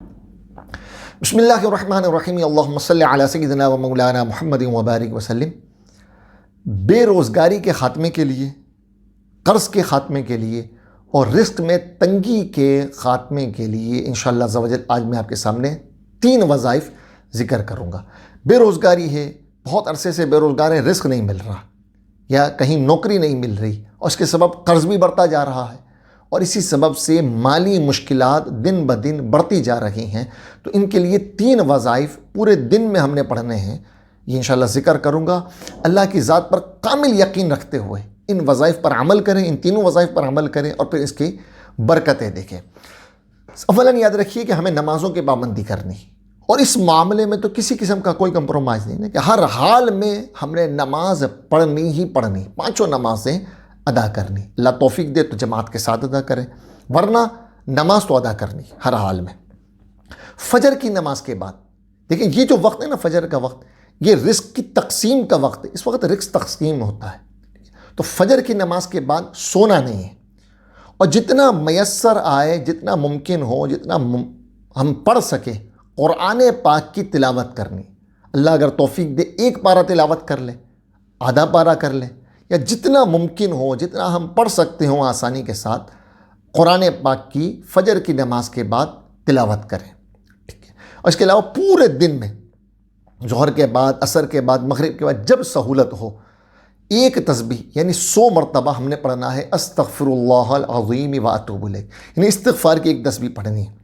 بسم اللہ الرحمن الرحیم اللہم صلی علی سیدنا و مولانا محمد وبارک وسلم۔ بے روزگاری کے خاتمے کے لیے، قرض کے خاتمے کے لیے اور رزق میں تنگی کے خاتمے کے لیے انشاءاللہ عز و جل آج میں آپ کے سامنے 3 وظائف ذکر کروں گا۔ بے روزگاری ہے، بہت عرصے سے بے روزگار ہے، رزق نہیں مل رہا یا کہیں نوکری نہیں مل رہی اور اس کے سبب قرض بھی بڑھتا جا رہا ہے اور اسی سبب سے مالی مشکلات دن بدن بڑھتی جا رہی ہیں، تو ان کے لیے 3 وظائف پورے دن میں ہم نے پڑھنے ہیں، یہ انشاءاللہ ذکر کروں گا۔ اللہ کی ذات پر کامل یقین رکھتے ہوئے ان وظائف پر عمل کریں، ان تینوں وظائف پر عمل کریں اور پھر اس کی برکتیں دیکھیں۔ اولاً یاد رکھیے کہ ہمیں نمازوں کی پابندی کرنی اور اس معاملے میں تو کسی قسم کا کوئی کمپرومائز نہیں ہے کہ ہر حال میں ہم نے نماز پڑھنی ہی پڑھنی، 5 نمازیں ادا کرنی۔ اللہ توفیق دے تو جماعت کے ساتھ ادا کریں، ورنہ نماز تو ادا کرنی ہر حال میں۔ فجر کی نماز کے بعد دیکھیں، یہ جو وقت ہے نا فجر کا وقت، یہ رزق کی تقسیم کا وقت ہے، اس وقت رزق تقسیم ہوتا ہے، تو فجر کی نماز کے بعد سونا نہیں ہے اور جتنا میسر آئے، جتنا ممکن ہو، جتنا ہم پڑھ سکیں قرآن پاک کی تلاوت کرنی۔ اللہ اگر توفیق دے 1 پارہ تلاوت کر لیں، آدھا پارہ کر لیں، یا جتنا ممکن ہو، جتنا ہم پڑھ سکتے ہوں آسانی کے ساتھ قرآن پاک کی فجر کی نماز کے بعد تلاوت کریں، ٹھیک ہے۔ اور اس کے علاوہ پورے دن میں ظہر کے بعد، عصر کے بعد، مغرب کے بعد جب سہولت ہو، 1 تسبیح یعنی 100 مرتبہ ہم نے پڑھنا ہے، استغفر اللہ العظیم و اتوب الیہ، یعنی استغفار کی 1 تسبیح پڑھنی ہے۔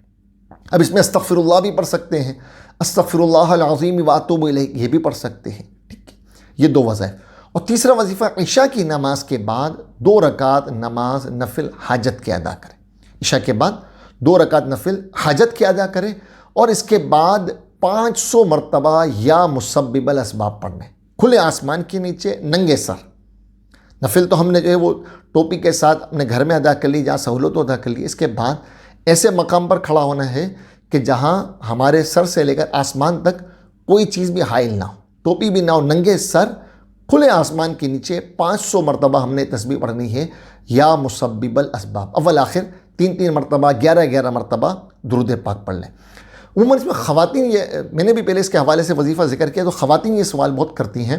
اب اس میں استغفر اللہ بھی پڑھ سکتے ہیں، استغفر اللہ العظیم و اتوب الیہ یہ بھی پڑھ سکتے ہیں، ٹھیک ہے۔ یہ 2 وظائف۔ اور تیسرا وظیفہ عشاء کی نماز کے بعد 2 رکعت نماز نفل حاجت کے ادا کریں۔ عشاء کے بعد 2 رکعت نفل حاجت کے ادا کریں اور اس کے بعد 500 مرتبہ یا مسبب الاسباب پڑھنے، کھلے آسمان کے نیچے ننگے سر۔ نفل تو ہم نے جو ہے وہ ٹوپی کے ساتھ اپنے گھر میں ادا کر لی، جہاں سہولت ادا کر لی۔ اس کے بعد ایسے مقام پر کھڑا ہونا ہے کہ جہاں ہمارے سر سے لے کر آسمان تک کوئی چیز بھی حائل نہ ہو، ٹوپی بھی نہ ہو، ننگے سر کھلے آسمان کے نیچے 500 مرتبہ ہم نے تسبیح پڑھنی ہے، یا مسبب الاسباب، اول آخر 3 مرتبہ، 11 مرتبہ درود پاک پڑھ لیں۔ عموماً اس میں خواتین، یہ میں نے بھی پہلے اس کے حوالے سے وظیفہ ذکر کیا، تو خواتین یہ سوال بہت کرتی ہیں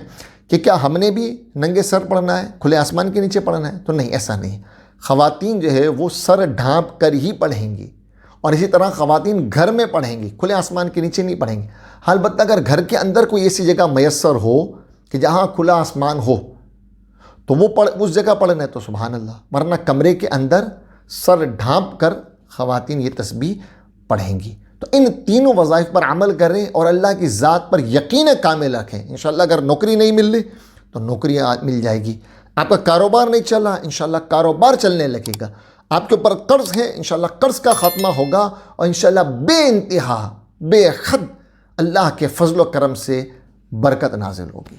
کہ کیا ہم نے بھی ننگے سر پڑھنا ہے، کھلے آسمان کے نیچے پڑھنا ہے؟ تو نہیں، ایسا نہیں۔ خواتین جو ہے وہ سر ڈھانپ کر ہی پڑھیں گی، اور اسی طرح خواتین گھر میں پڑھیں گی، کھلے آسمان کے نیچے نہیں پڑھیں گی۔ البتہ اگر گھر کے اندر کوئی ایسی جگہ میسر ہو کہ جہاں کھلا آسمان ہو تو وہ اس جگہ پڑھنا ہے تو سبحان اللہ، ورنہ کمرے کے اندر سر ڈھانپ کر خواتین یہ تسبیح پڑھیں گی۔ تو ان 3 وظائف پر عمل کریں اور اللہ کی ذات پر یقین کامل رکھیں۔ انشاءاللہ اگر نوکری نہیں مل رہی تو نوکری مل جائے گی، آپ کا کاروبار نہیں چل رہا، انشاءاللہ کاروبار چلنے لگے گا، آپ کے اوپر قرض ہے، انشاءاللہ قرض کا خاتمہ ہوگا اور انشاءاللہ بے انتہا، بے حد اللہ کے فضل و کرم سے برکت نازل ہوگی۔